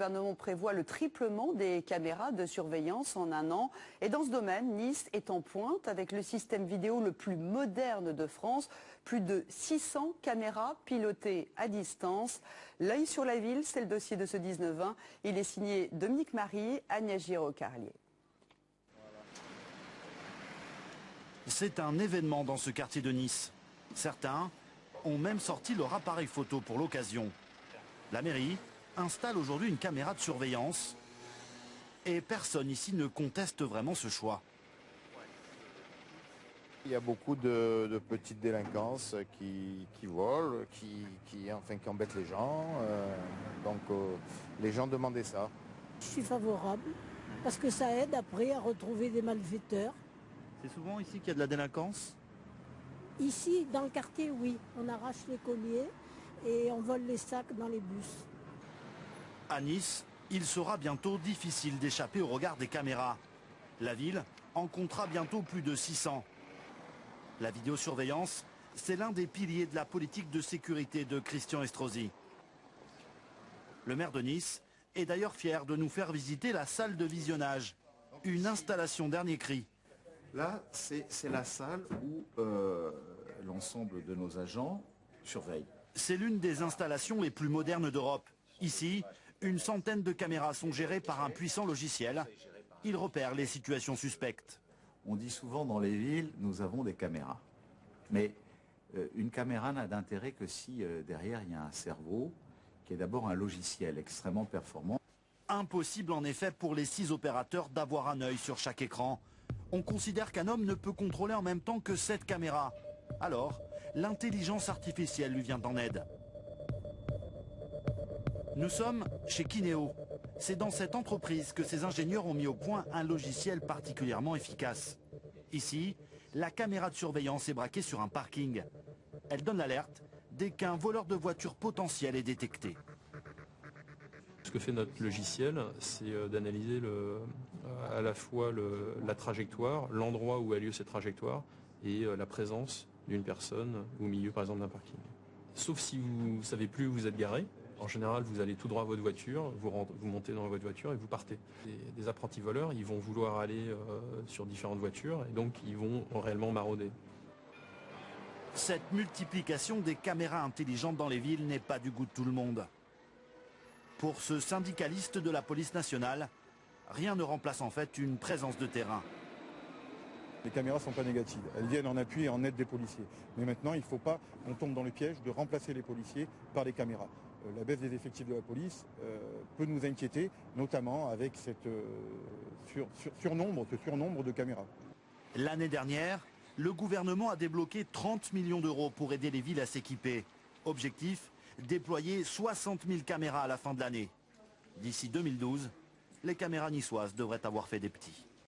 gouvernement prévoit le triplement des caméras de surveillance en un an. Et dans ce domaine, Nice est en pointe avec le système vidéo le plus moderne de France. Plus de 600 caméras pilotées à distance. L'œil sur la ville, c'est le dossier de ce 19-20. Il est signé Dominique Marie, Agnès Giraud-Carlier. C'est un événement dans ce quartier de Nice. Certains ont même sorti leur appareil photo pour l'occasion. La mairie installe aujourd'hui une caméra de surveillance et personne ici ne conteste vraiment ce choix. Il y a beaucoup de petites délinquances qui volent, qui embêtent les gens. Les gens demandaient ça. Je suis favorable parce que ça aide après à retrouver des malfaiteurs. C'est souvent ici qu'il y a de la délinquance? Ici, dans le quartier, oui. On arrache les colliers et on vole les sacs dans les bus. À Nice, il sera bientôt difficile d'échapper au regard des caméras. La ville en comptera bientôt plus de 600. La vidéosurveillance, c'est l'un des piliers de la politique de sécurité de Christian Estrosi. Le maire de Nice est d'ailleurs fier de nous faire visiter la salle de visionnage, une installation dernier cri. Là, c'est la salle où l'ensemble de nos agents surveillent. C'est l'une des installations les plus modernes d'Europe. Ici, une centaine de caméras sont gérées par un puissant logiciel. Il repère les situations suspectes. On dit souvent dans les villes, nous avons des caméras. Mais une caméra n'a d'intérêt que si derrière il y a un cerveau, qui est d'abord un logiciel extrêmement performant. Impossible en effet pour les 6 opérateurs d'avoir un œil sur chaque écran. On considère qu'un homme ne peut contrôler en même temps que 7 caméras. Alors, l'intelligence artificielle lui vient en aide. Nous sommes chez Kineo. C'est dans cette entreprise que ces ingénieurs ont mis au point un logiciel particulièrement efficace. Ici, la caméra de surveillance est braquée sur un parking. Elle donne l'alerte dès qu'un voleur de voiture potentiel est détecté. Ce que fait notre logiciel, c'est d'analyser à la fois la trajectoire, l'endroit où a lieu cette trajectoire et la présence d'une personne au milieu par exemple d'un parking. Sauf si vous ne savez plus où vous êtes garé. En général, vous allez tout droit à votre voiture, vous montez dans votre voiture et vous partez. Des apprentis voleurs, ils vont vouloir aller sur différentes voitures et donc ils vont réellement marauder. Cette multiplication des caméras intelligentes dans les villes n'est pas du goût de tout le monde. Pour ce syndicaliste de la police nationale, rien ne remplace en fait une présence de terrain. Les caméras ne sont pas négatives, elles viennent en appui et en aide des policiers. Mais maintenant, il ne faut pas qu'on tombe dans le piège de remplacer les policiers par les caméras. La baisse des effectifs de la police peut nous inquiéter, notamment avec ce surnombre de caméras. L'année dernière, le gouvernement a débloqué 30 millions d'euros pour aider les villes à s'équiper. Objectif, déployer 60 000 caméras à la fin de l'année. D'ici 2012, les caméras niçoises devraient avoir fait des petits.